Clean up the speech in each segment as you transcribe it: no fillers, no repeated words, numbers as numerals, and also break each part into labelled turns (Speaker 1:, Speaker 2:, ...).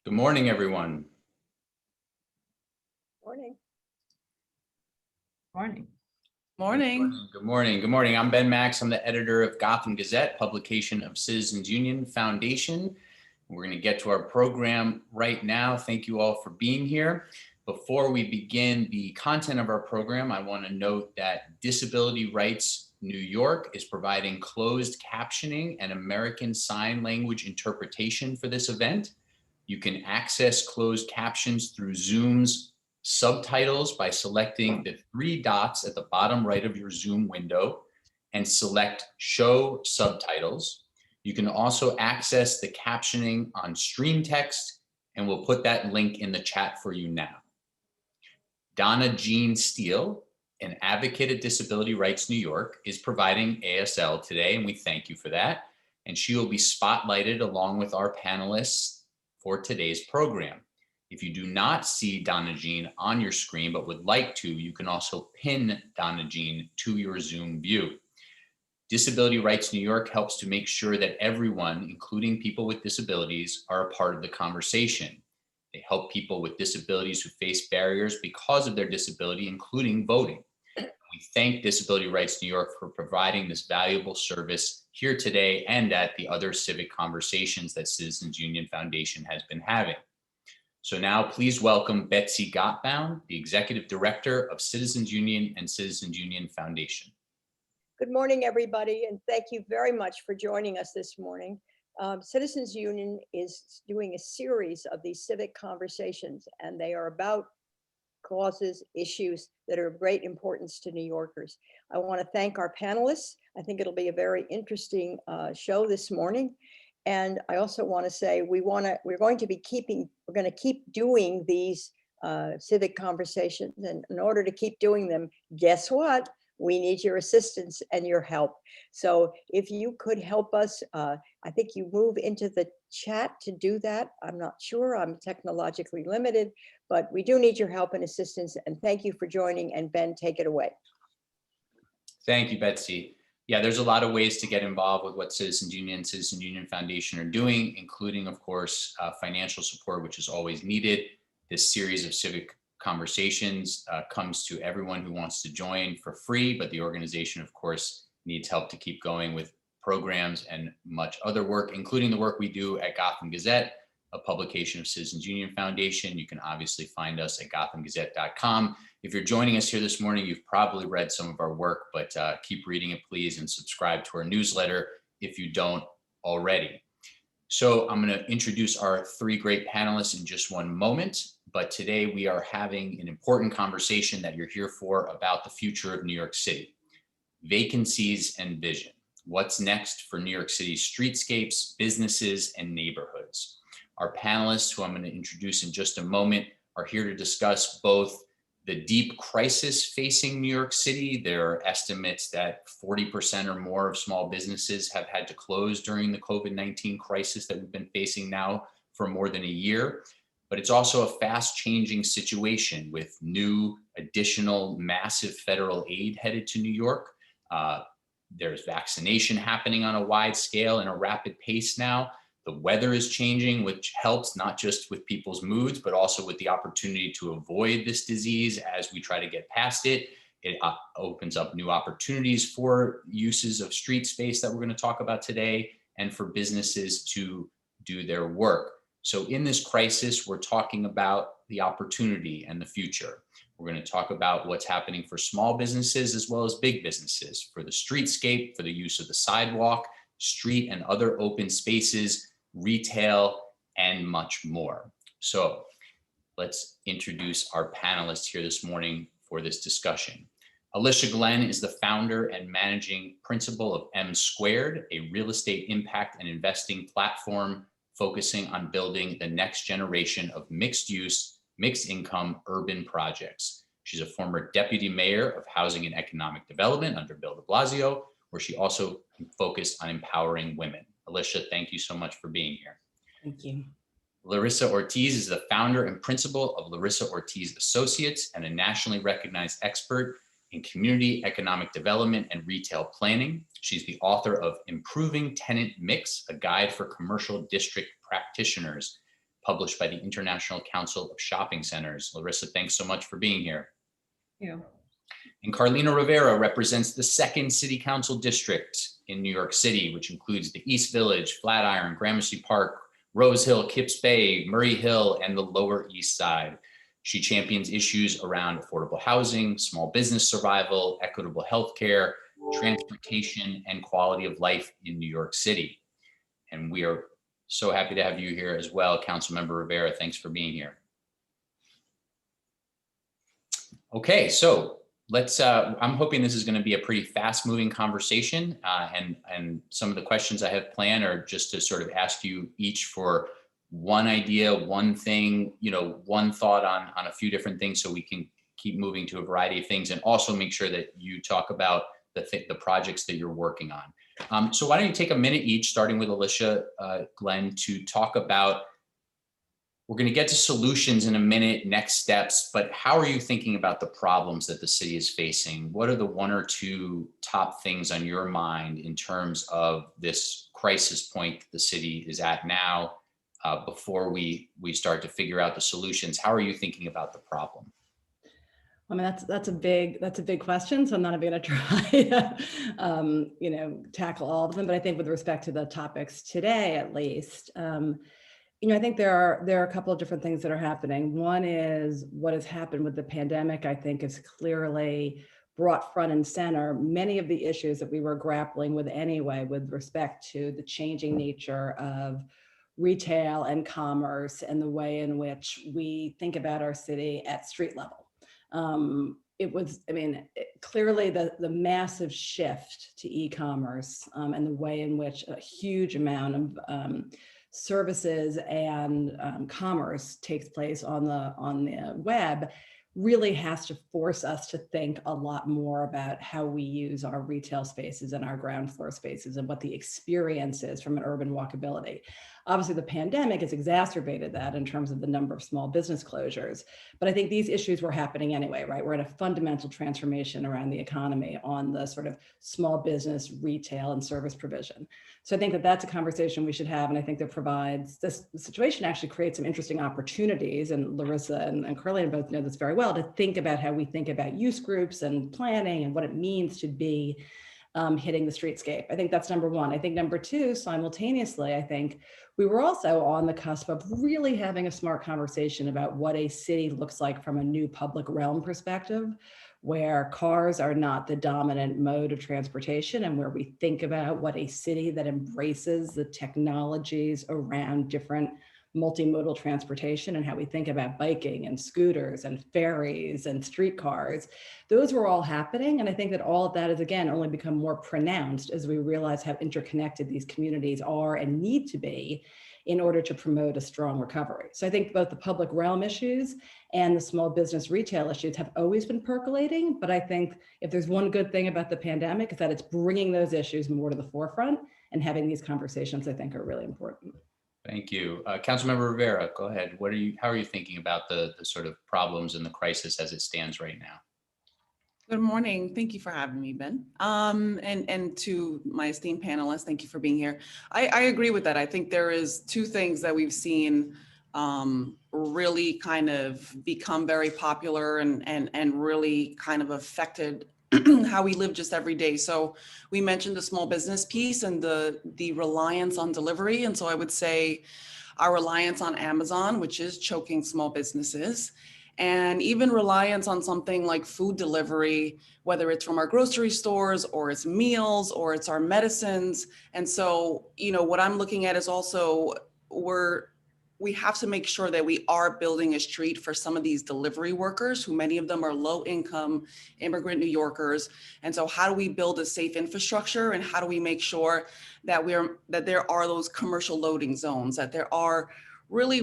Speaker 1: Good morning, everyone.
Speaker 2: Morning.
Speaker 3: Morning.
Speaker 4: Morning.
Speaker 1: Good morning. Good morning. I'm Ben Max. I'm the editor of Gotham Gazette, publication of Citizens Union Foundation. We're going to get to our program right now. Thank you all for being here. Before we begin the content of our program, I want to note that Disability Rights New York is providing closed captioning and American Sign Language interpretation for this event. You can access closed captions through Zoom's subtitles by selecting the three dots at the bottom right of your Zoom window and select Show Subtitles. You can also access the captioning on Stream Text, and we'll put that link in the chat for you now. Donna Jean Steele, an advocate at Disability Rights New York, is providing ASL today, and we thank you for that. And she will be spotlighted along with our panelists for today's program. If you do not see Donna Jean on your screen but would like to, you can also pin Donna Jean to your Zoom view. Disability Rights New York helps to make sure that everyone, including people with disabilities, are a part of the conversation. They help people with disabilities who face barriers because of their disability, including voting. We thank Disability Rights New York for providing this valuable service here today and at the other civic conversations that Citizens Union Foundation has been having. So now please welcome Betsy Gottbound, the Executive Director of Citizens Union and Citizens Union Foundation.
Speaker 2: Good morning, everybody, and thank you very much for joining us this morning. Citizens Union is doing a series of these civic conversations, and they are about causes, issues that are of great importance to New Yorkers. I want to thank our panelists. I think it'll be a very interesting show this morning. And I also want to say we're going to keep doing these civic conversations. And in order to keep doing them, guess what? We need your assistance and your help. So if you could help us, I think you move into the chat to do that. I'm not sure, I'm technologically limited, but we do need your help and assistance. And thank you for joining. And Ben, take it away.
Speaker 1: Thank you, Betsy. Yeah, there's a lot of ways to get involved with what Citizens Union and Citizens Union Foundation are doing, including, of course, financial support, which is always needed. This series of civic conversations comes to everyone who wants to join for free, but the organization, of course, needs help to keep going with programs and much other work, including the work we do at Gotham Gazette, a publication of Citizens Union Foundation. You can obviously find us at gothamgazette.com. If you're joining us here this morning, you've probably read some of our work, but keep reading it, please, and subscribe to our newsletter if you don't already. So I'm going to introduce our three great panelists in just one moment, but today we are having an important conversation that you're here for about the future of New York City. Vacancies and vision. What's next for New York City's streetscapes, businesses, and neighborhoods? Our panelists, who I'm going to introduce in just a moment, are here to discuss both the deep crisis facing New York City. There are estimates that 40% or more of small businesses have had to close during the COVID-19 crisis that we've been facing now for more than a year. But it's also a fast changing situation with new additional massive federal aid headed to New York. There's vaccination happening on a wide scale and a rapid pace now. The weather is changing, which helps not just with people's moods, but also with the opportunity to avoid this disease as we try to get past it. It opens up new opportunities for uses of street space that we're going to talk about today and for businesses to do their work. So in this crisis, we're talking about the opportunity and the future. We're going to talk about what's happening for small businesses as well as big businesses, for the streetscape, for the use of the sidewalk, street and other open spaces, retail, and much more. So let's introduce our panelists here this morning for this discussion. Alicia Glenn is the founder and managing principal of M Squared, a real estate impact and investing platform focusing on building the next generation of mixed use, mixed income urban projects. She's a former deputy mayor of housing and economic development under Bill de Blasio, where she also focused on empowering women. Alicia, thank you so much for being here.
Speaker 4: Thank you.
Speaker 1: Larissa Ortiz is the founder and principal of Larissa Ortiz Associates and a nationally recognized expert in community economic development and retail planning. She's the author of Improving Tenant Mix, a guide for commercial district practitioners. published by the International Council of Shopping Centers. Larissa, thanks so much for being here.
Speaker 4: Yeah.
Speaker 1: And Carlina Rivera represents the 2nd City Council District in New York City, which includes the East Village, Flatiron, Gramercy Park, Rose Hill, Kips Bay, Murray Hill, and the Lower East Side. She champions issues around affordable housing, small business survival, equitable healthcare, transportation, and quality of life in New York City. And we are so happy to have you here as well, Councilmember Rivera. Thanks for being here. Okay, so let's, I'm hoping this is going to be a pretty fast moving conversation, and some of the questions I have planned are just to sort of ask you each for one idea, one thing, one thought on a few different things, so we can keep moving to a variety of things, and also make sure that you talk about the projects that you're working on. So why don't you take a minute each, starting with Alicia, Glenn, to talk about, we're going to get to solutions in a minute, next steps, but how are you thinking about the problems that the city is facing? What are the 1 or 2 top things on your mind in terms of this crisis point that the city is at now, before we start to figure out the solutions? How are you thinking about the problem?
Speaker 4: I mean, that's a big question. So I'm not going to try to, tackle all of them. But I think with respect to the topics today, at least, I think there are a couple of different things that are happening. One is what has happened with the pandemic, I think, is clearly brought front and center many of the issues that we were grappling with anyway, with respect to the changing nature of retail and commerce and the way in which we think about our city at street level. It was, clearly the massive shift to e-commerce and the way in which a huge amount of services and commerce takes place on the web really has to force us to think a lot more about how we use our retail spaces and our ground floor spaces and what the experience is from an urban walkability. Obviously, the pandemic has exacerbated that in terms of the number of small business closures, but I think these issues were happening anyway, right? We're in a fundamental transformation around the economy on the sort of small business, retail, and service provision. So I think that that's a conversation we should have, and I think that provides, this situation actually creates some interesting opportunities, and Larissa and Carlina both know this very well, to think about how we think about use groups and planning and what it means to be hitting the streetscape. I think that's number one. I think number two, simultaneously, I think we were also on the cusp of really having a smart conversation about what a city looks like from a new public realm perspective, where cars are not the dominant mode of transportation, and where we think about what a city that embraces the technologies around different multimodal transportation and how we think about biking and scooters and ferries and streetcars. Those were all happening. And I think that all of that has, again, only become more pronounced as we realize how interconnected these communities are and need to be in order to promote a strong recovery. So I think both the public realm issues and the small business retail issues have always been percolating. But I think if there's one good thing about the pandemic, is that it's bringing those issues more to the forefront, and having these conversations, I think, are really important.
Speaker 1: Thank you. Councilmember Rivera, go ahead. How are you thinking about the sort of problems and the crisis as it stands right now?
Speaker 3: Good morning. Thank you for having me, Ben. And to my esteemed panelists, thank you for being here. I agree with that. I think there is 2 things that we've seen really kind of become very popular and really kind of affected how we live just every day. So we mentioned the small business piece and the reliance on delivery. And so I would say our reliance on Amazon, which is choking small businesses, and even reliance on something like food delivery, whether it's from our grocery stores or it's meals or it's our medicines. And so, what I'm looking at is also we have to make sure that we are building a street for some of these delivery workers, who many of them are low income immigrant New Yorkers. And so how do we build a safe infrastructure, and how do we make sure that there are those commercial loading zones, that there are really,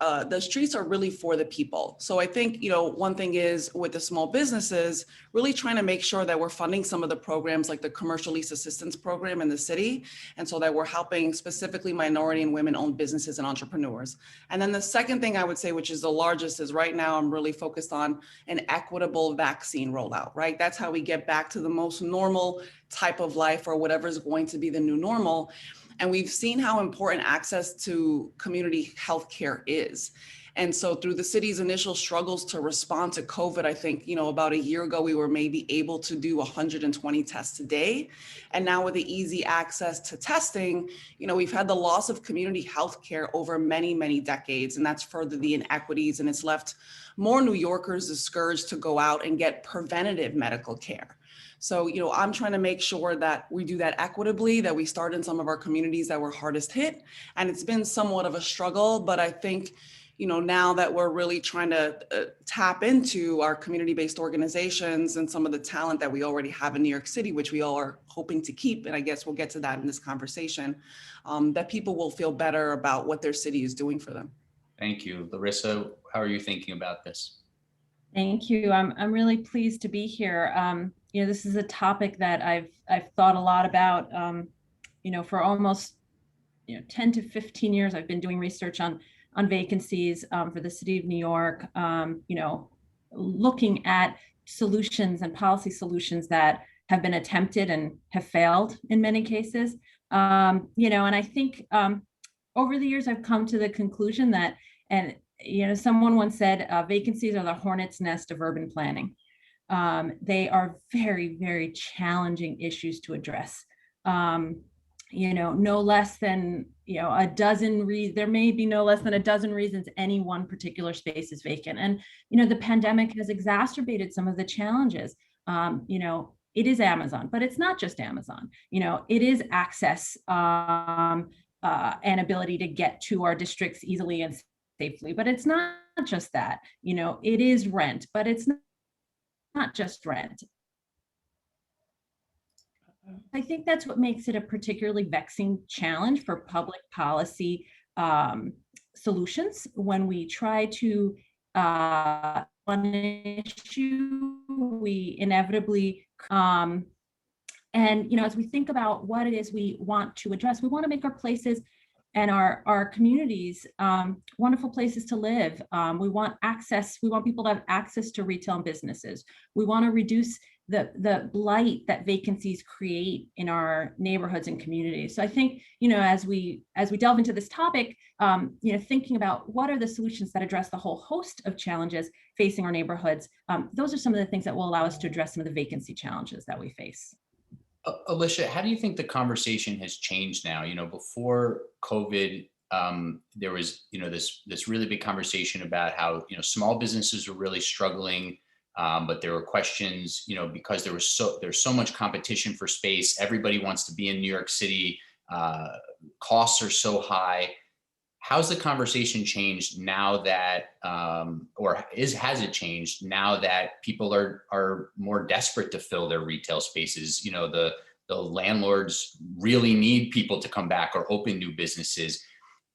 Speaker 3: the streets are really for the people. So I think, one thing is with the small businesses, really trying to make sure that we're funding some of the programs like the commercial lease assistance program in the city. And so that we're helping specifically minority and women-owned businesses and entrepreneurs. And then the second thing I would say, which is the largest, is right now I'm really focused on an equitable vaccine rollout, right? That's how we get back to the most normal type of life, or whatever is going to be the new normal. And we've seen how important access to community health care is. And so through the city's initial struggles to respond to COVID, I think, about a year ago, we were maybe able to do 120 tests a day. And now with the easy access to testing, we've had the loss of community health care over many, many decades. And that's furthered the inequities, and it's left more New Yorkers discouraged to go out and get preventative medical care. So, I'm trying to make sure that we do that equitably, that we start in some of our communities that were hardest hit. And it's been somewhat of a struggle, but I think, now that we're really trying to tap into our community-based organizations and some of the talent that we already have in New York City, which we all are hoping to keep, and I guess we'll get to that in this conversation, that people will feel better about what their city is doing for them.
Speaker 1: Thank you. Larissa, how are you thinking about this?
Speaker 5: Thank you. I'm really pleased to be here. This is a topic that I've thought a lot about. For almost 10 to 15 years, I've been doing research on vacancies for the city of New York. Looking at solutions and policy solutions that have been attempted and have failed in many cases. And I think over the years I've come to the conclusion that, and someone once said, vacancies are the hornet's nest of urban planning. They are very, very challenging issues to address. No less than, a dozen there may be no less than a dozen reasons any one particular space is vacant. And, the pandemic has exacerbated some of the challenges. It is Amazon, but it's not just Amazon. It is access and ability to get to our districts easily and safely, but it's not just that. It is rent, but it's not just rent. I think that's what makes it a particularly vexing challenge for public policy solutions when we try to one issue, we inevitably as we think about what it is we want to address, we want to make our places and our communities wonderful places to live. We want access. We want people to have access to retail and businesses. We want to reduce the blight that vacancies create in our neighborhoods and communities. So I think, as we delve into this topic, thinking about what are the solutions that address the whole host of challenges facing our neighborhoods, those are some of the things that will allow us to address some of the vacancy challenges that we face.
Speaker 1: Alicia, how do you think the conversation has changed now? Before COVID, there was, this really big conversation about how, small businesses were really struggling. But there were questions, because there's so much competition for space. Everybody wants to be in New York City. Costs are so high. How's the conversation changed now that, has it changed now that people are more desperate to fill their retail spaces? The landlords really need people to come back or open new businesses.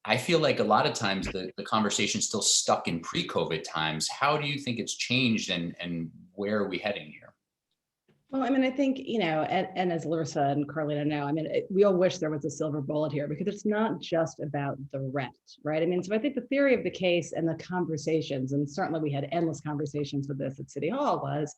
Speaker 1: I feel like a lot of times the conversation's still stuck in pre-COVID times. How do you think it's changed, and where are we heading here?
Speaker 4: Well, I think, and as Larissa and Carlina know, we all wish there was a silver bullet here, because it's not just about the rent, right? So I think the theory of the case and the conversations, and certainly we had endless conversations with this at City Hall, was,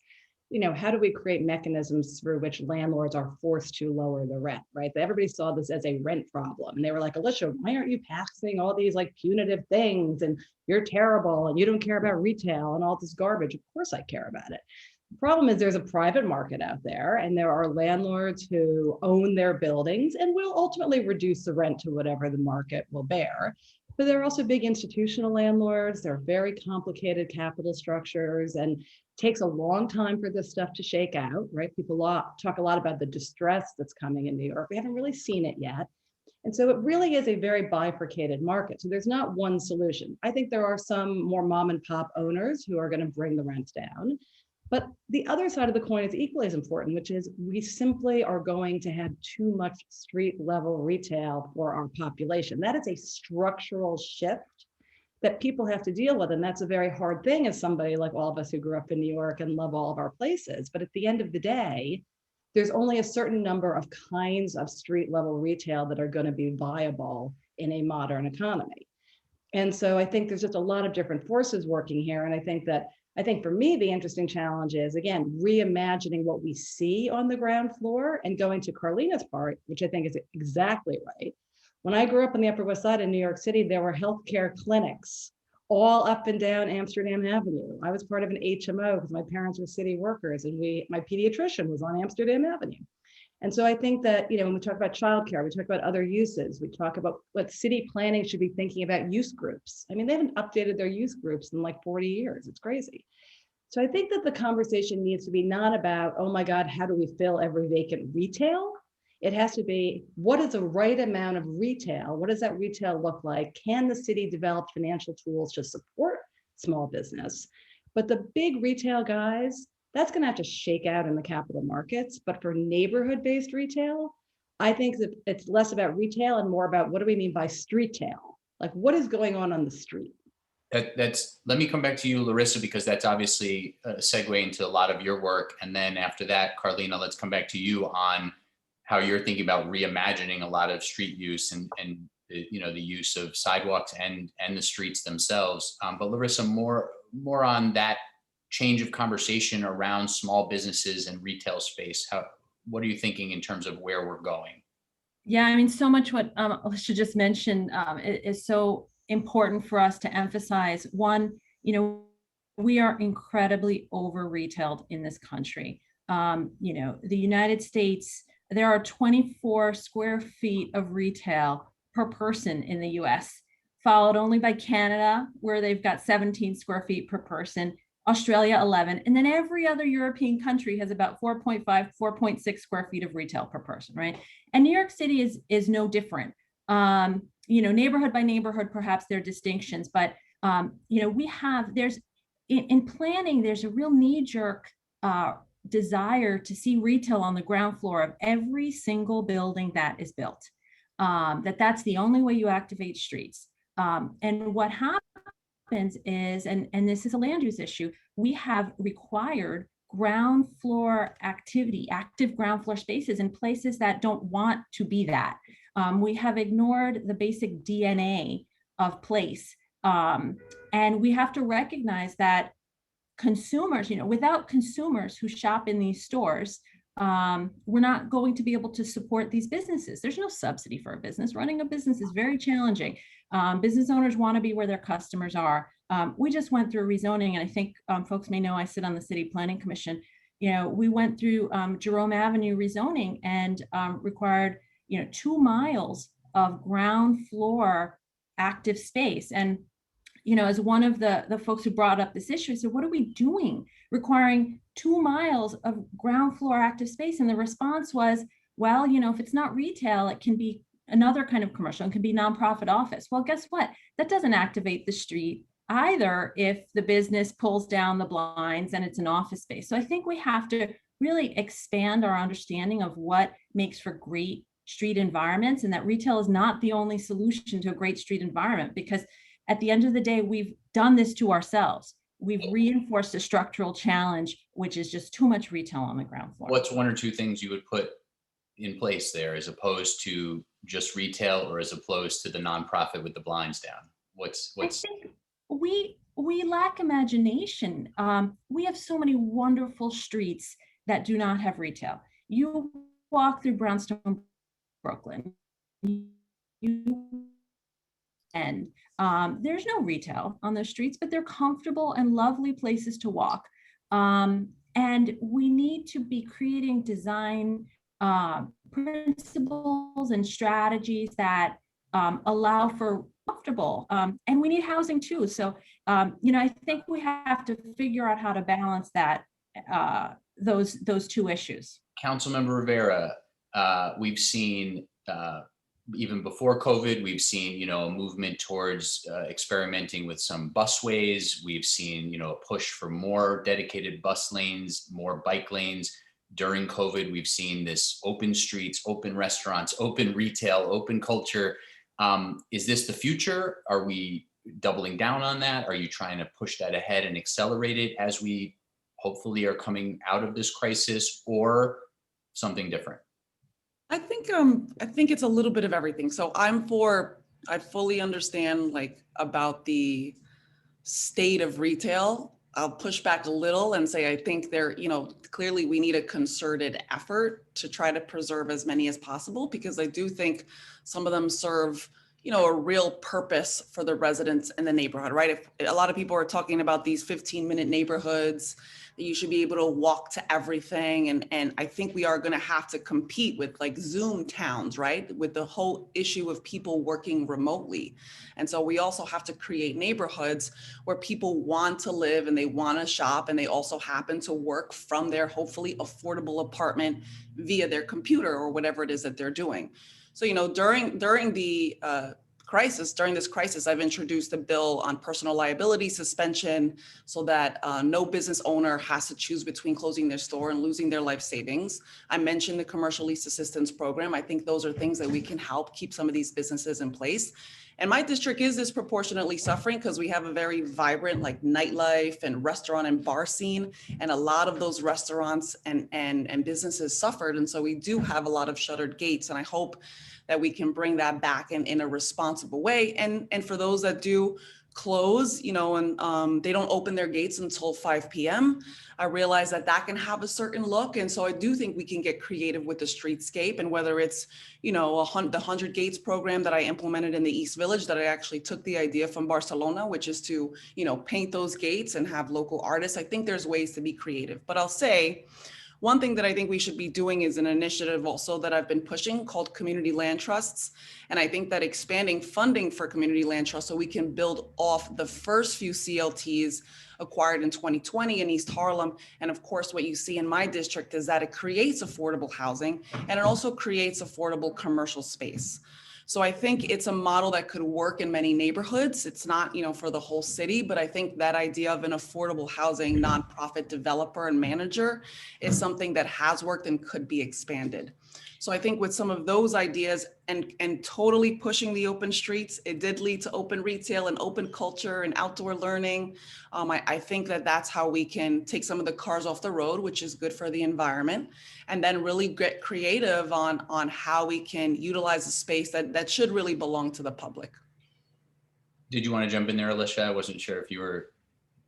Speaker 4: how do we create mechanisms through which landlords are forced to lower the rent, right? Everybody saw this as a rent problem. And they were like, Alicia, why aren't you passing all these punitive things? And you're terrible, and you don't care about retail and all this garbage. Of course I care about it. The problem is there's a private market out there, and there are landlords who own their buildings and will ultimately reduce the rent to whatever the market will bear. But there are also big institutional landlords. There are very complicated capital structures, and it takes a long time for this stuff to shake out, right? People talk a lot about the distress that's coming in New York. We haven't really seen it yet. And so it really is a very bifurcated market. So there's not one solution. I think there are some more mom and pop owners who are going to bring the rents down. But the other side of the coin is equally as important, which is we simply are going to have too much street level retail for our population. That is a structural shift that people have to deal with. And that's a very hard thing as somebody like all of us who grew up in New York and love all of our places. But at the end of the day, there's only a certain number of kinds of street level retail that are going to be viable in a modern economy. And so I think there's just a lot of different forces working here. And I think for me, the interesting challenge is, again, reimagining what we see on the ground floor, and going to Carlina's part, which I think is exactly right, When I grew up on the Upper West Side in New York City, there were healthcare clinics all up and down Amsterdam Avenue. I was part of an HMO because my parents were city workers, and my pediatrician was on Amsterdam Avenue. And so I think that, when we talk about childcare, we talk about other uses, we talk about what city planning should be thinking about use groups. I mean, they haven't updated their use groups in like 40 years. It's crazy. So I think that the conversation needs to be not about, oh my God, how do we fill every vacant retail? It has to be, what is the right amount of retail? What does that retail look like? Can the city develop financial tools to support small business? But the big retail guys, that's going to have to shake out in the capital markets. But for neighborhood-based retail, I think that it's less about retail and more about what do we mean by street-tail? Like, what is going on the street?
Speaker 1: Let me come back to you, Larissa, because that's obviously a segue into a lot of your work. And then after that, Carlina, let's come back to you on how you're thinking about reimagining a lot of street use and the use of sidewalks and the streets themselves. But Larissa, more on that change of conversation around small businesses and retail space. What are you thinking in terms of where we're going?
Speaker 5: Yeah, I mean, so much what Alicia just mentioned is so important for us to emphasize. One, we are incredibly over retailed in this country. The United States, there are 24 square feet of retail per person in the US, followed only by Canada, where they've got 17 square feet per person, Australia 11, and then every other European country has about 4.5, 4.6 square feet of retail per person, right? And New York City is no different. Neighborhood by neighborhood, perhaps there are distinctions, but in planning, there's a real knee-jerk desire to see retail on the ground floor of every single building that is built. That's the only way you activate streets. And what happens is, and this is a land use issue, we have required ground floor activity, active ground floor spaces in places that don't want to be that. We have ignored the basic DNA of place. And we have to recognize that consumers, without consumers who shop in these stores, we're not going to be able to support these businesses. There's no subsidy for a business. Running a business is very challenging. Business owners want to be where their customers are. We just went through rezoning, and I think folks may know I sit on the City Planning Commission. We went through Jerome Avenue rezoning and required 2 miles of ground floor active space. And as one of the folks who brought up this issue, said, what are we doing requiring 2 miles of ground floor active space? And the response was, well, if it's not retail, it can be another kind of commercial. It can be nonprofit office. Well, guess what? That doesn't activate the street either if the business pulls down the blinds and it's an office space. So I think we have to really expand our understanding of what makes for great street environments, and that retail is not the only solution to a great street environment, because at the end of the day, we've done this to ourselves. We've reinforced a structural challenge, which is just too much retail on the ground floor.
Speaker 1: What's 1 or 2 things you would put in place there as opposed to just retail, or as opposed to the nonprofit with the blinds down?
Speaker 5: I think we lack imagination. We have so many wonderful streets that do not have retail. You walk through Brownstone, Brooklyn, and there's no retail on those streets, but they're comfortable and lovely places to walk. And we need to be creating design principles and strategies that allow for comfortable, and we need housing too. So, I think we have to figure out how to balance that, those 2 issues.
Speaker 1: Councilmember Rivera, we've seen, even before COVID, we've seen, a movement towards experimenting with some busways. We've seen, a push for more dedicated bus lanes, more bike lanes. During COVID, we've seen this open streets, open restaurants, open retail, open culture. Is this the future? Are we doubling down on that? Are you trying to push that ahead and accelerate it as we hopefully are coming out of this crisis, or something different?
Speaker 3: I think it's a little bit of everything. So I fully understand about the state of retail I'll push back a little and say, I think there, clearly we need a concerted effort to try to preserve as many as possible, because I do think some of them serve, a real purpose for the residents in the neighborhood, right? If a lot of people are talking about these 15-minute neighborhoods, that you should be able to walk to everything. And I think we are going to have to compete with like Zoom towns, right? With the whole issue of people working remotely. And so we also have to create neighborhoods where people want to live and they want to shop, and they also happen to work from their hopefully affordable apartment via their computer or whatever it is that they're doing. So, during this crisis, I've introduced a bill on personal liability suspension so that no business owner has to choose between closing their store and losing their life savings. I mentioned the commercial lease assistance program. I think those are things that we can help keep some of these businesses in place. And my district is disproportionately suffering because we have a very vibrant like nightlife and restaurant and bar scene. And a lot of those restaurants and businesses suffered. And so we do have a lot of shuttered gates. And I hope that we can bring that back in a responsible way. And for those that do close, and they don't open their gates until 5 p.m., I realize that can have a certain look. And so I do think we can get creative with the streetscape, and whether it's, the 100 Gates program that I implemented in the East Village, that I actually took the idea from Barcelona, which is to, paint those gates and have local artists. I think there's ways to be creative, but I'll say, one thing that I think we should be doing is an initiative also that I've been pushing called community land trusts. And I think that expanding funding for community land trusts so we can build off the first few CLTs acquired in 2020 in East Harlem. And of course, what you see in my district is that it creates affordable housing, and it also creates affordable commercial space. So I think it's a model that could work in many neighborhoods. It's not, for the whole city, but I think that idea of an affordable housing nonprofit developer and manager is something that has worked and could be expanded. So I think with some of those ideas and totally pushing the open streets, it did lead to open retail and open culture and outdoor learning. I think that's how we can take some of the cars off the road, which is good for the environment, and then really get creative on how we can utilize a space that should really belong to the public.
Speaker 1: Did you want to jump in there, Alicia? I wasn't sure if you were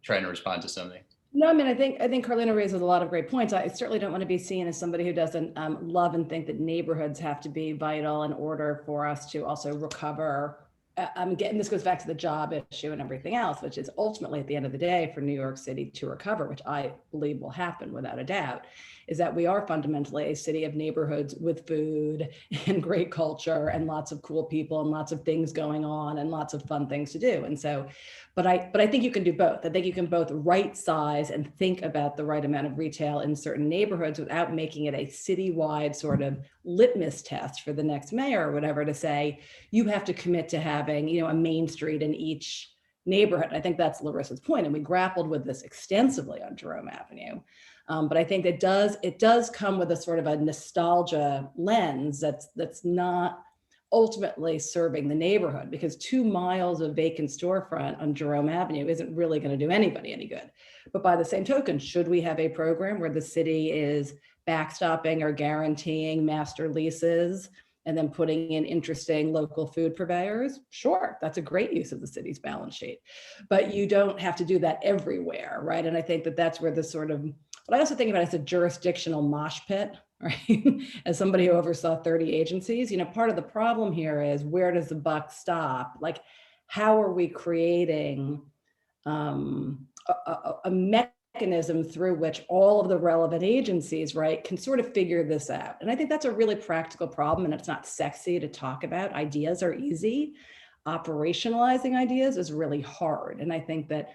Speaker 1: trying to respond to something.
Speaker 4: No, I mean, I think Carlina raises a lot of great points. I certainly don't want to be seen as somebody who doesn't love and think that neighborhoods have to be vital in order for us to also recover. This goes back to the job issue and everything else, which is ultimately at the end of the day for New York City to recover, which I believe will happen without a doubt, is that we are fundamentally a city of neighborhoods with food and great culture and lots of cool people and lots of things going on and lots of fun things to do. And so, but I think you can do both. I think you can both right size and think about the right amount of retail in certain neighborhoods without making it a citywide sort of litmus test for the next mayor or whatever to say, you have to commit to having, a main street in each neighborhood. I think that's Larissa's point. And we grappled with this extensively on Jerome Avenue. But I think it does come with a sort of a nostalgia lens that's not ultimately serving the neighborhood, because 2 miles of vacant storefront on Jerome Avenue isn't really going to do anybody any good. But by the same token, should we have a program where the city is backstopping or guaranteeing master leases and then putting in interesting local food purveyors? Sure, that's a great use of the city's balance sheet. But you don't have to do that everywhere, right? And I think that's where the sort of, but I also think about it as a jurisdictional mosh pit, right? As somebody who oversaw 30 agencies, part of the problem here is, where does the buck stop? Like, how are we creating a mechanism through which all of the relevant agencies, right, can sort of figure this out? And I think that's a really practical problem, and it's not sexy to talk about. Ideas are easy. Operationalizing ideas is really hard. And I think that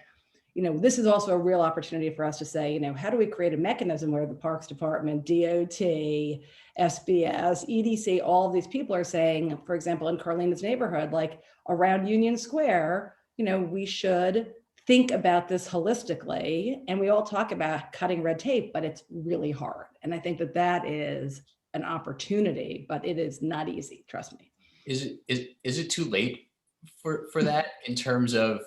Speaker 4: this is also a real opportunity for us to say, how do we create a mechanism where the Parks Department, DOT, SBS, EDC, all of these people are saying, for example, in Carlina's neighborhood, like around Union Square, we should think about this holistically. And we all talk about cutting red tape, but it's really hard. And I think that is an opportunity, but it is not easy, trust me.
Speaker 1: Is it too late for that, in terms of,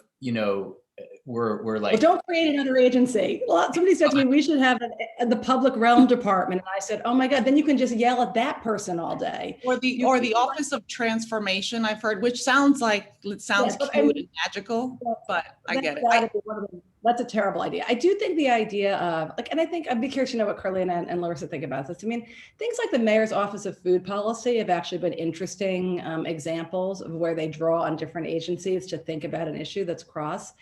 Speaker 1: we're like,
Speaker 4: well, don't create another agency. Well, somebody said to me, we should have the public realm department. And I said, oh my God, then you can just yell at that person all day.
Speaker 3: Or the Office of Transformation, I've heard, which sounds cute and magical, but I get it.
Speaker 4: That's a terrible idea. I do think the idea of like, and I think I'd be curious to know what Carlina and Larissa think about this. I mean, things like the Mayor's Office of Food Policy have actually been interesting examples of where they draw on different agencies to think about an issue that's cross.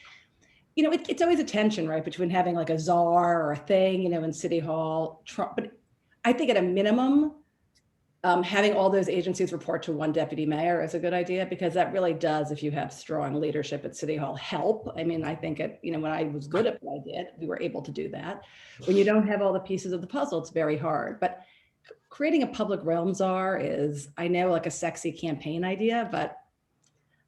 Speaker 4: You know, it's always a tension, right, between having like a czar or a thing, you know, in City Hall. But I think at a minimum, having all those agencies report to one deputy mayor is a good idea, because that really does, if you have strong leadership at City Hall, help. I mean, I think you know, when I was good at what I did, we were able to do that. When you don't have all the pieces of the puzzle, it's very hard. But creating a public realm czar is, I know, like a sexy campaign idea, but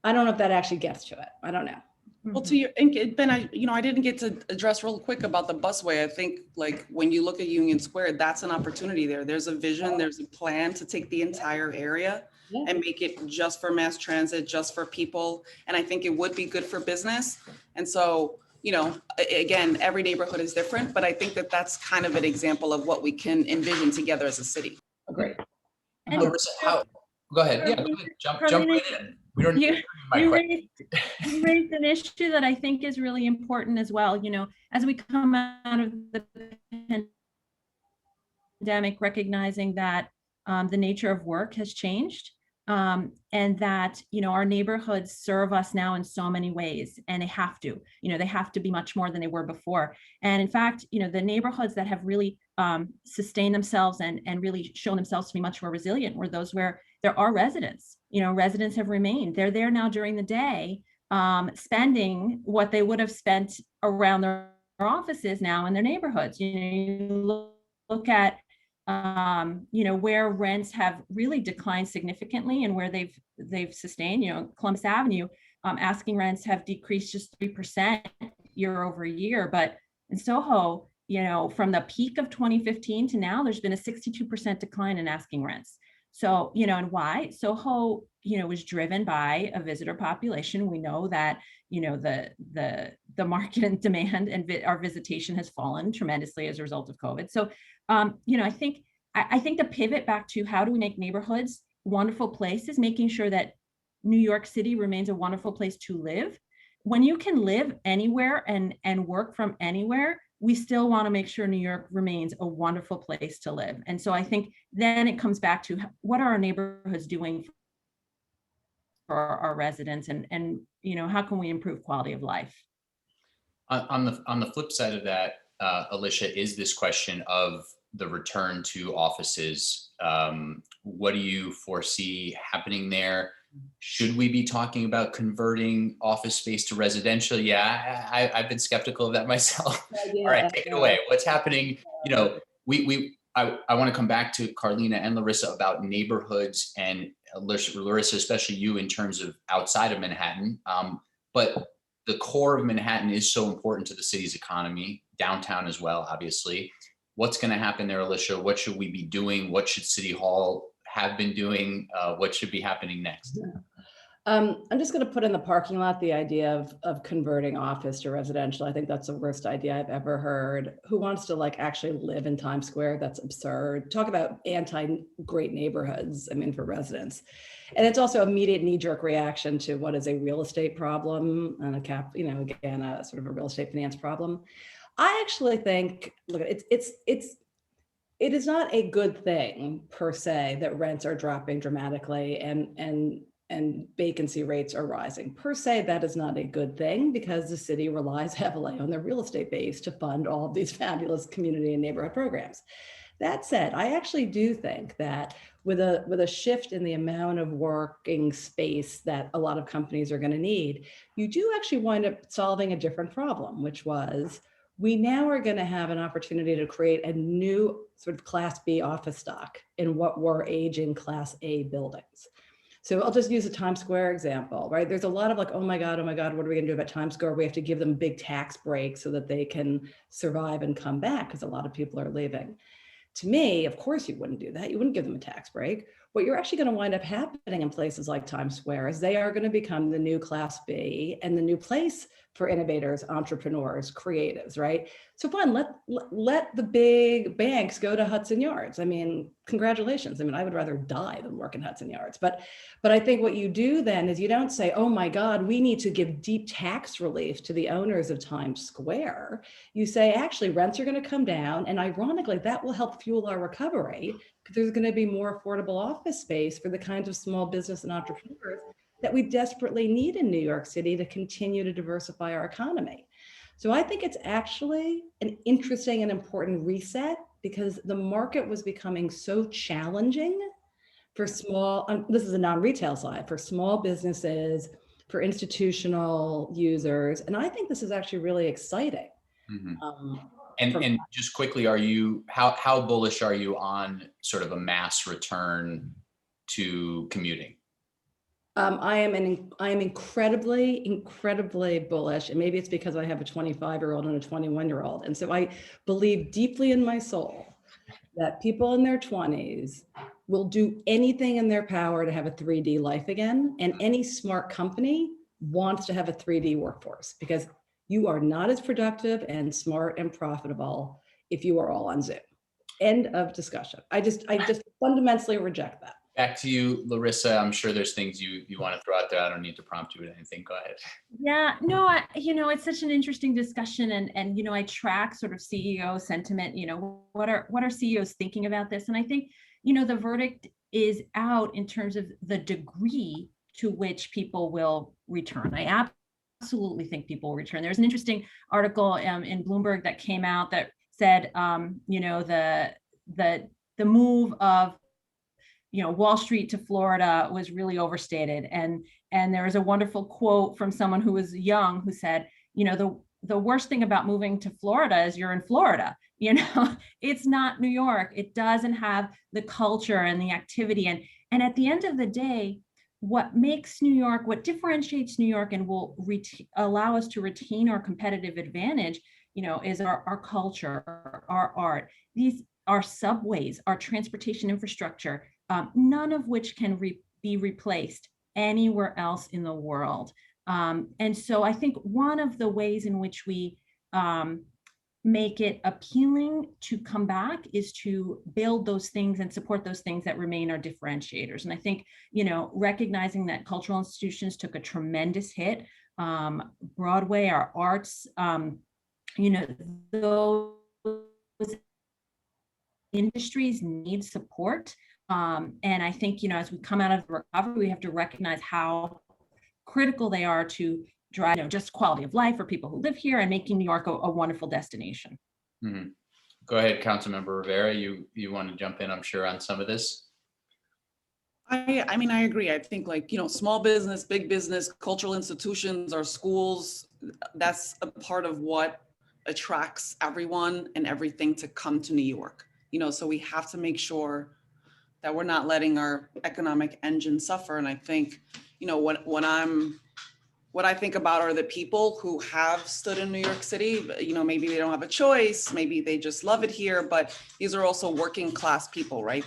Speaker 4: I don't know if that actually gets to it. I don't know.
Speaker 3: Well, to your, and Ben, I didn't get to address real quick about the busway. I think like when you look at Union Square, that's an opportunity there. There's a vision, there's a plan to take the entire area and make it just for mass transit, just for people. And I think it would be good for business. And so, you know, again, every neighborhood is different, but I think that that's kind of an example of what we can envision together as a city.
Speaker 4: Great.
Speaker 5: And
Speaker 1: Larissa, go ahead. Yeah, go ahead. Jump
Speaker 5: Carlina,
Speaker 1: right in. We don't need my question.
Speaker 5: you raised an issue that I think is really important as well. You know, as we come out of the pandemic, recognizing that the nature of work has changed, and that, you know, our neighborhoods serve us now in so many ways, and they have to, they have to be much more than they were before. And in fact, you know, the neighborhoods that have really sustained themselves and really shown themselves to be much more resilient were those where there are residents. You know, residents have remained. They're there now during the day, spending what they would have spent around their offices now in their neighborhoods. You look at where rents have really declined significantly and where they've sustained. You know, Columbus Avenue, asking rents have decreased just 3% year over year, but in Soho, you know, from the peak of 2015 to now, there's been a 62% decline in asking rents. So, you know, and why? Soho, you know, was driven by a visitor population. We know that, you know, the market and demand and our visitation has fallen tremendously as a result of COVID. So, you know, I think the pivot back to how do we make neighborhoods wonderful places, making sure that New York City remains a wonderful place to live. When you can live anywhere and work from anywhere, we still want to make sure New York remains a wonderful place to live. And so I think then it comes back to what are our neighborhoods doing for our residents, and you know, how can we improve quality of life?
Speaker 1: On the flip side of that, Alicia, is this question of the return to offices. What do you foresee happening there? Should we be talking about converting office space to residential? Yeah, I've been skeptical of that myself. All right, take it away. What's happening? You know, I want to come back to Carlina and Larissa about neighborhoods, and Larissa, especially you, in terms of outside of Manhattan. But the core of Manhattan is so important to the city's economy, downtown as well, obviously. What's going to happen there, Alicia? What should we be doing? What should City Hall have been doing? What should be happening next?
Speaker 4: I'm just going to put in the parking lot the idea of converting office to residential. I think that's the worst idea I've ever heard. Who wants to like actually live in Times Square? That's absurd. Talk about anti-great neighborhoods, I mean, for residents. And it's also immediate knee-jerk reaction to what is a real estate problem and a sort of a real estate finance problem. I actually think, look, it is not a good thing per se that rents are dropping dramatically and vacancy rates are rising. Per se, that is not a good thing because the city relies heavily on their real estate base to fund all of these fabulous community and neighborhood programs. That said, I actually do think that with a shift in the amount of working space that a lot of companies are going to need, you do actually wind up solving a different problem, which was we now are going to have an opportunity to create a new sort of Class B office stock in what were aging Class A buildings. So I'll just use a Times Square example, right? There's a lot of like, oh my God, what are we gonna do about Times Square? We have to give them big tax breaks so that they can survive and come back because a lot of people are leaving. To me, of course you wouldn't do that. You wouldn't give them a tax break. what you're actually going to wind up happening in places like Times Square is they are going to become the new Class B and the new place for innovators, entrepreneurs, creatives, right? So fine, let the big banks go to Hudson Yards. I mean, congratulations. I mean, I would rather die than work in Hudson Yards. But I think what you do then is you don't say, oh my God, we need to give deep tax relief to the owners of Times Square. You say, actually, rents are going to come down. And ironically, that will help fuel our recovery because there's going to be more affordable office space for the kinds of small business and entrepreneurs that we desperately need in New York City to continue to diversify our economy. So I think it's actually an interesting and important reset because the market was becoming so challenging for small, this is a non-retail side, for small businesses, for institutional users. And I think this is actually really exciting.
Speaker 1: Mm-hmm. And just quickly, how bullish are you on sort of a mass return to commuting?
Speaker 4: I am incredibly bullish, and maybe it's because I have a 25-year-old and a 21-year-old. And so I believe deeply in my soul that people in their 20s will do anything in their power to have a 3D life again. And any smart company wants to have a 3D workforce because you are not as productive and smart and profitable if you are all on Zoom. End of discussion. I just fundamentally reject that.
Speaker 1: Back to you, Larissa. I'm sure there's things you want to throw out there. I don't need to prompt you with anything. Go ahead.
Speaker 5: Yeah, no, it's such an interesting discussion, and I track sort of CEO sentiment. What are CEOs thinking about this? And I think the verdict is out in terms of the degree to which people will return. I absolutely think people will return. There's an interesting article in Bloomberg that came out that said, the move of Wall Street to Florida was really overstated. And there was a wonderful quote from someone who was young who said, the worst thing about moving to Florida is you're in Florida. It's not New York. It doesn't have the culture and the activity. And at the end of the day, what makes New York, what differentiates New York and will allow us to retain our competitive advantage, is our culture, our art, our subways, our transportation infrastructure, none of which can be replaced anywhere else in the world. And so I think one of the ways in which we make it appealing to come back is to build those things and support those things that remain our differentiators. And I think, recognizing that cultural institutions took a tremendous hit, Broadway, our arts, those industries need support. And I think, as we come out of the recovery, we have to recognize how critical they are to drive just quality of life for people who live here and making New York a wonderful destination.
Speaker 1: Mm-hmm. Go ahead, Councilmember Rivera. You want to jump in, I'm sure, on some of this?
Speaker 3: I mean, I agree. I think small business, big business, cultural institutions, our schools, that's a part of what attracts everyone and everything to come to New York. So we have to make sure that we're not letting our economic engine suffer. And I think, what I think about are the people who have stood in New York City. Maybe they don't have a choice, maybe they just love it here, but these are also working class people, right?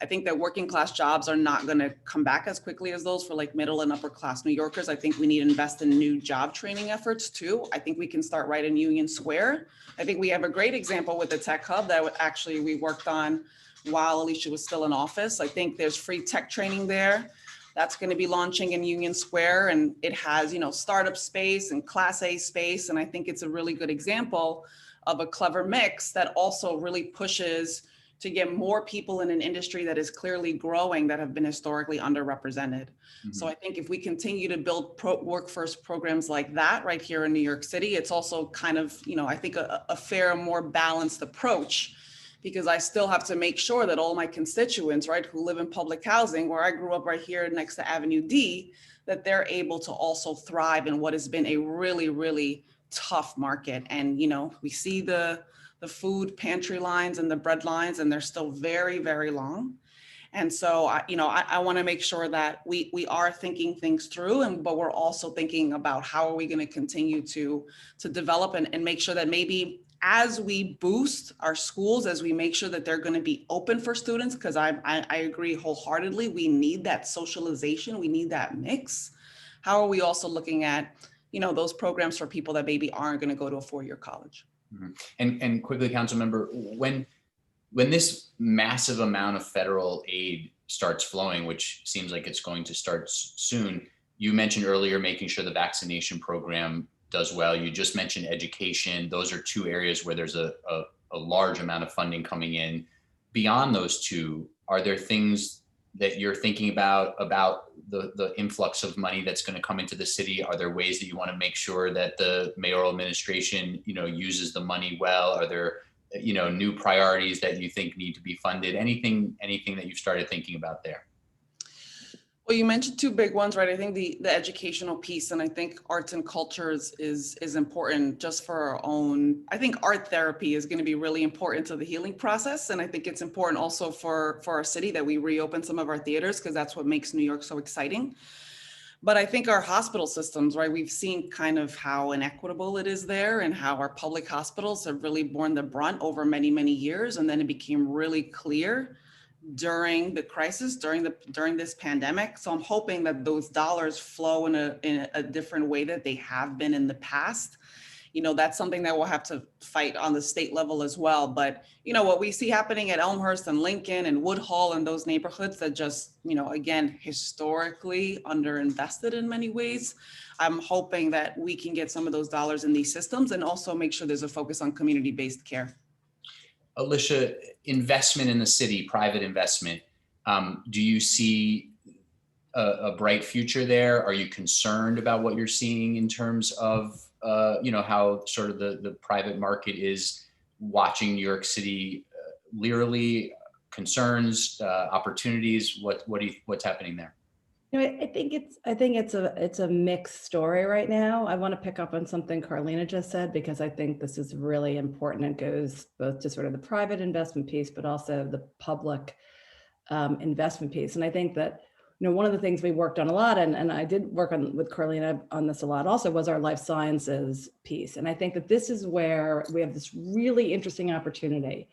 Speaker 3: I think that working class jobs are not going to come back as quickly as those for middle and upper class New Yorkers. I think we need to invest in new job training efforts too. I think we can start right in Union Square. I think we have a great example with the Tech Hub that actually we worked on while Alicia was still in office. I think there's free tech training there. That's going to be launching in Union Square, and it has, startup space and Class A space. And I think it's a really good example of a clever mix that also really pushes to get more people in an industry that is clearly growing, that have been historically underrepresented. Mm-hmm. So I think if we continue to build workforce programs like that right here in New York City, it's also kind of, I think a fair, more balanced approach, because I still have to make sure that all my constituents, right, who live in public housing, where I grew up right here next to Avenue D, that they're able to also thrive in what has been a really, really tough market. And, we see the food pantry lines and the bread lines, and they're still very, very long. And so, I want to make sure that we are thinking things through, but we're also thinking about how are we going to continue to develop and make sure that maybe as we boost our schools, as we make sure that they're going to be open for students, because I agree wholeheartedly, we need that socialization, we need that mix. How are we also looking at, those programs for people that maybe aren't going to go to a four-year college?
Speaker 1: And quickly, council member, when this massive amount of federal aid starts flowing, which seems like it's going to start soon, you mentioned earlier making sure the vaccination program does well. You just mentioned education. Those are two areas where there's a large amount of funding coming in. Beyond those two, are there things that you're thinking about the influx of money that's going to come into the city? Are there ways that you want to make sure that the mayoral administration, uses the money well? Are there, new priorities that you think need to be funded? Anything that you've started thinking about there?
Speaker 3: Well, you mentioned two big ones, right? I think the educational piece, and I think arts and cultures is important just for our own. I think art therapy is going to be really important to the healing process. And I think it's important also for our city that we reopen some of our theaters, because that's what makes New York so exciting. But I think our hospital systems, right, we've seen kind of how inequitable it is there and how our public hospitals have really borne the brunt over many, many years. And then it became really clear during the crisis, during this pandemic. So I'm hoping that those dollars flow in a different way that they have been in the past. That's something that we'll have to fight on the state level as well. But, what we see happening at Elmhurst and Lincoln and Woodhull and those neighborhoods that just, again, historically underinvested in many ways. I'm hoping that we can get some of those dollars in these systems and also make sure there's a focus on community-based care.
Speaker 1: Alicia, investment in the city, private investment, do you see a bright future there? Are you concerned about what you're seeing in terms of, how sort of the private market is watching New York City leerily? Concerns, opportunities? What's happening there?
Speaker 4: I think it's a mixed story right now. I want to pick up on something Carlina just said, because I think this is really important. It goes both to sort of the private investment piece, but also the public investment piece. And I think that, one of the things we worked on a lot, and I did work with Carlina on this a lot also, was our life sciences piece. And I think that this is where we have this really interesting opportunity,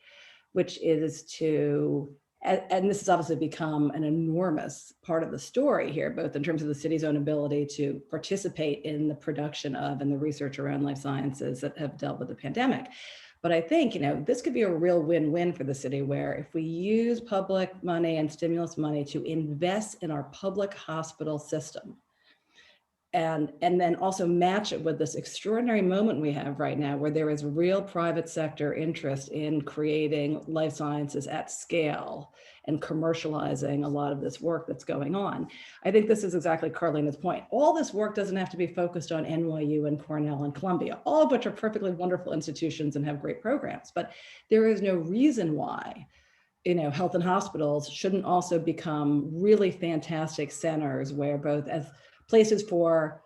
Speaker 4: which is to, and this has obviously become an enormous part of the story here, both in terms of the city's own ability to participate in the production of and the research around life sciences that have dealt with the pandemic. But I think, this could be a real win-win for the city, where if we use public money and stimulus money to invest in our public hospital system, and then also match it with this extraordinary moment we have right now, where there is real private sector interest in creating life sciences at scale and commercializing a lot of this work that's going on. I think this is exactly Carlina's point. All this work doesn't have to be focused on NYU and Cornell and Columbia, all of which are perfectly wonderful institutions and have great programs, but there is no reason why health and hospitals shouldn't also become really fantastic centers, where both as places for,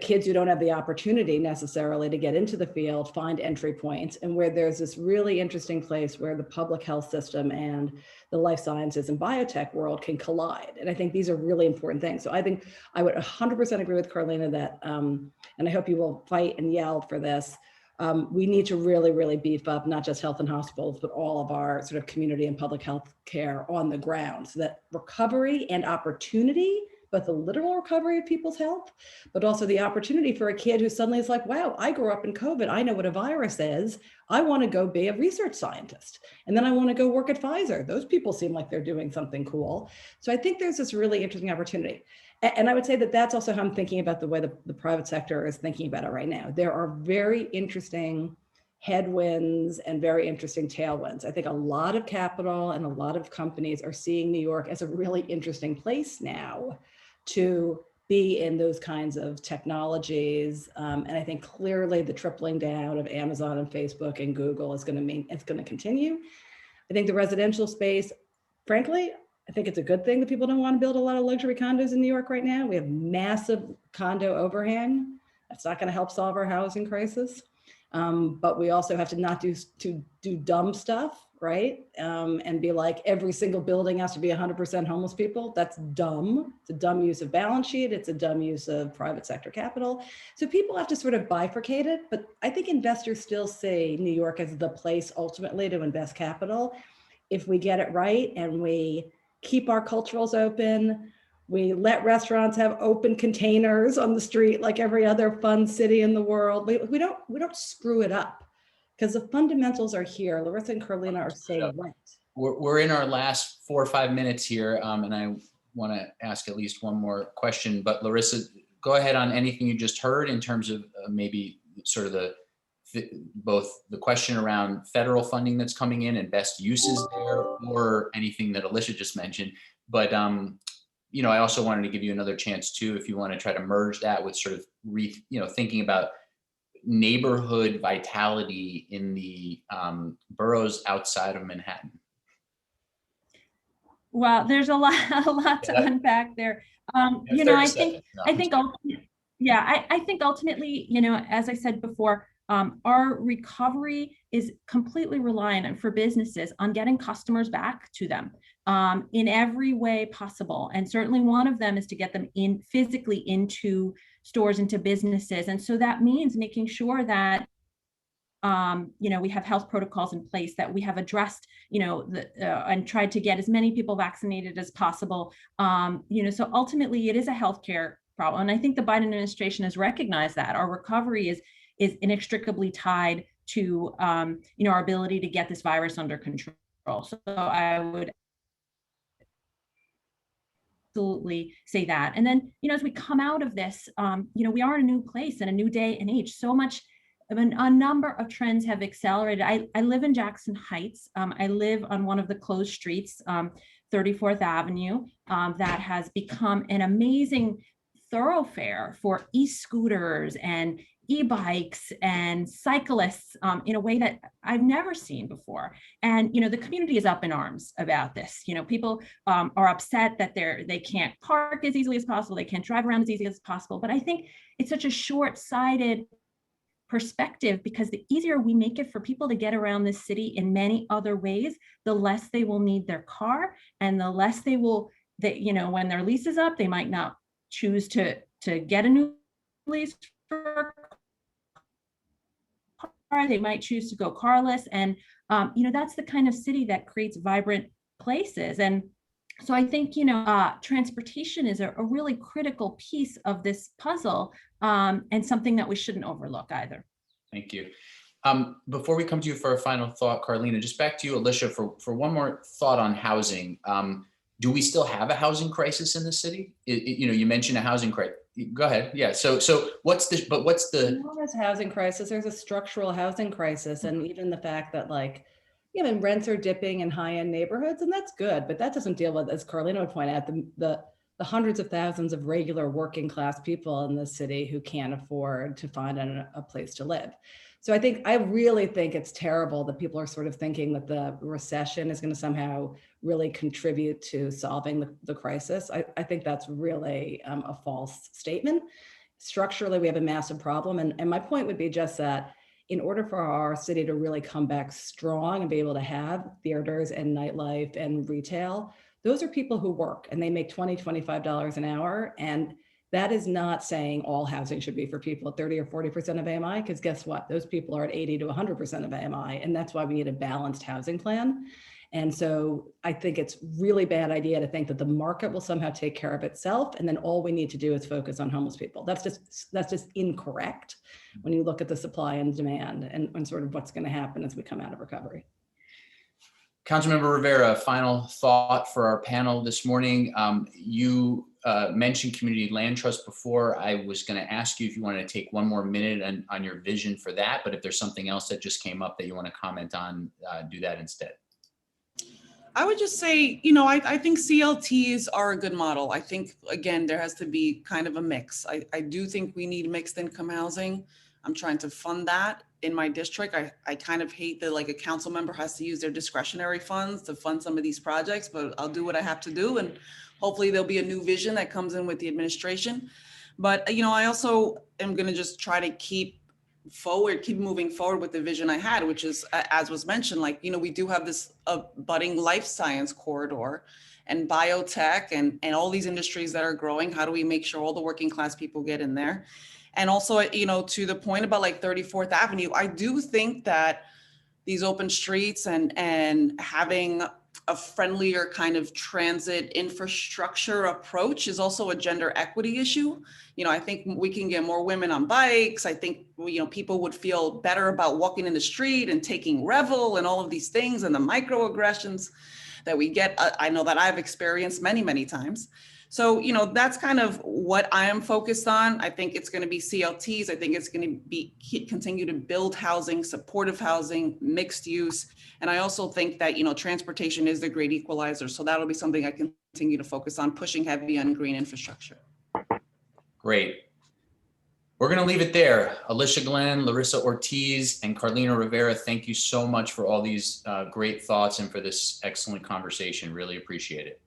Speaker 4: kids who don't have the opportunity necessarily to get into the field, find entry points, and where there's this really interesting place where the public health system and the life sciences and biotech world can collide. And I think these are really important things. So I think I would 100% agree with Carlina that, and I hope you will fight and yell for this, we need to really, really beef up not just health and hospitals, but all of our sort of community and public health care on the ground, so that recovery and opportunity, both the literal recovery of people's health, but also the opportunity for a kid who suddenly is like, wow, I grew up in COVID. I know what a virus is. I want to go be a research scientist. And then I want to go work at Pfizer. Those people seem like they're doing something cool. So I think there's this really interesting opportunity. And I would say that that's also how I'm thinking about the way the private sector is thinking about it right now. There are very interesting headwinds and very interesting tailwinds. I think a lot of capital and a lot of companies are seeing New York as a really interesting place now to be in those kinds of technologies. And I think clearly the tripling down of Amazon and Facebook and Google is going to mean it's going to continue. I think the residential space, frankly, I think it's a good thing that people don't want to build a lot of luxury condos in New York right now. We have massive condo overhang. That's not going to help solve our housing crisis. But we also have to not do dumb stuff, right? And be like, every single building has to be 100% homeless people. That's dumb. It's a dumb use of balance sheet. It's a dumb use of private sector capital. So people have to sort of bifurcate it, but I think investors still see New York as the place ultimately to invest capital. If we get it right and we keep our culturals open, we let restaurants have open containers on the street like every other fun city in the world. We don't screw it up because the fundamentals are here. Larissa and Carlina are so right.
Speaker 1: We're in our last 4 or 5 minutes here, and I want to ask at least one more question. But Larissa, go ahead on anything you just heard in terms of maybe sort of both the question around federal funding that's coming in and best uses there, or anything that Alicia just mentioned. But you know, I also wanted to give you another chance too, if you want to try to merge that with sort of thinking about neighborhood vitality in the boroughs outside of Manhattan.
Speaker 5: Well, there's a lot to unpack there. You know, I think ultimately, you know, as I said before, our recovery is completely reliant for businesses on getting customers back to them in every way possible. And certainly one of them is to get them in physically into stores, into businesses. And so that means making sure that you know, we have health protocols in place, that we have addressed, you know, and tried to get as many people vaccinated as possible. You know, so ultimately it is a healthcare problem. And I think the Biden administration has recognized that our recovery is inextricably tied to, you know, our ability to get this virus under control. So I would absolutely say that. And then, you know, as we come out of this, you know, we are in a new place and a new day and age. So much a number of trends have accelerated. I live in Jackson Heights. I live on one of the closed streets, 34th Avenue, that has become an amazing thoroughfare for e-scooters and e-bikes and cyclists in a way that I've never seen before. And, you know, the community is up in arms about this. You know, people are upset that they can't park as easily as possible. They can't drive around as easily as possible. But I think it's such a short-sighted perspective, because the easier we make it for people to get around this city in many other ways, the less they will need their car, and the less they will, you know, when their lease is up, they might not choose to get a new lease for a car. They might choose to go carless. And, you know, that's the kind of city that creates vibrant places. And so I think, you know, transportation is a really critical piece of this puzzle, and something that we shouldn't overlook either.
Speaker 1: Thank you. Before we come to you for a final thought, Carlina, just back to you, Alicia, for one more thought on housing. Do we still have a housing crisis in the city? You know, you mentioned a housing crisis. Go ahead. Yeah. So what's the
Speaker 4: There's a housing crisis. There's a structural housing crisis, and even the fact that, like, you know, rents are dipping in high-end neighborhoods, and that's good, but that doesn't deal with, as Carlina would point out, the hundreds of thousands of regular working class people in the city who can't afford to find a place to live. So I really think it's terrible that people are sort of thinking that the recession is going to somehow really contribute to solving the crisis. I think that's really a false statement. Structurally, we have a massive problem. And my point would be just that in order for our city to really come back strong and be able to have theaters and nightlife and retail, those are people who work and they make $20, $25 an hour. And that is not saying all housing should be for people at 30 or 40% of AMI, because guess what? Those people are at 80 to 100% of AMI. And that's why we need a balanced housing plan. And so I think it's really bad idea to think that the market will somehow take care of itself, and then all we need to do is focus on homeless people. That's just incorrect when you look at the supply and demand and sort of what's going to happen as we come out of recovery.
Speaker 1: Councilmember Rivera, final thought for our panel this morning. You mentioned community land trust before. I was going to ask you if you wanted to take one more minute on your vision for that, but if there's something else that just came up that you want to comment on, do that instead.
Speaker 3: I would just say, you know, I think CLTs are a good model. I think, again, there has to be kind of a mix. I do think we need mixed income housing. I'm trying to fund that in my district. I kind of hate that, like, a council member has to use their discretionary funds to fund some of these projects, but I'll do what I have to do. And hopefully there'll be a new vision that comes in with the administration. But, you know, I also am going to just try to keep forward, keep moving forward with the vision I had, which is, as was mentioned, like, we do have this budding life science corridor and biotech and all these industries that are growing. How do we make sure all the working class people get in there? And also, to the point about like 34th Avenue, I do think that these open streets and having a friendlier kind of transit infrastructure approach is also a gender equity issue. I think we can get more women on bikes. I think, people would feel better about walking in the street and taking revel and all of these things and the microaggressions that we get. I know that I've experienced many, many times. So, that's kind of what I am focused on. I think it's going to be CLTs. I think it's going to be continue to build housing, supportive housing, mixed use. And I also think that, transportation is the great equalizer. So that'll be something I continue to focus on, pushing heavy on green infrastructure.
Speaker 1: Great. We're going to leave it there. Alicia Glenn, Larissa Ortiz, and Carlina Rivera, thank you so much for all these great thoughts and for this excellent conversation. Really appreciate it.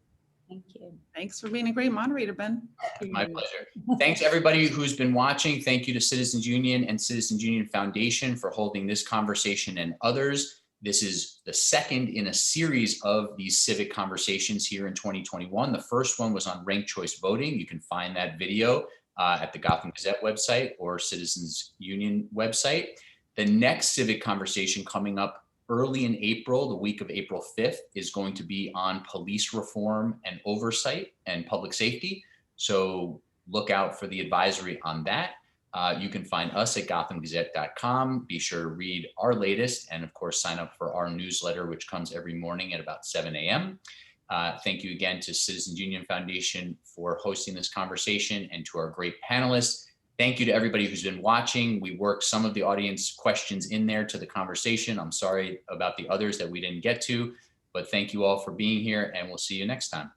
Speaker 4: Thank you.
Speaker 3: Thanks for being a great moderator, Ben.
Speaker 1: My pleasure. Thanks everybody who's been watching. Thank you to Citizens Union and Citizens Union Foundation for holding this conversation and others. This is the second in a series of these civic conversations here in 2021. The first one was on ranked choice voting. You can find that video at the Gotham Gazette website or Citizens Union website. The next civic conversation coming up early in April, the week of April 5th, is going to be on police reform and oversight and public safety. So look out for the advisory on that. You can find us at gothamgazette.com. Be sure to read our latest and of course, sign up for our newsletter, which comes every morning at about 7 a.m. Thank you again to Citizens Union Foundation for hosting this conversation and to our great panelists. Thank you to everybody who's been watching. We worked some of the audience questions in there to the conversation. I'm sorry about the others that we didn't get to, but thank you all for being here and we'll see you next time.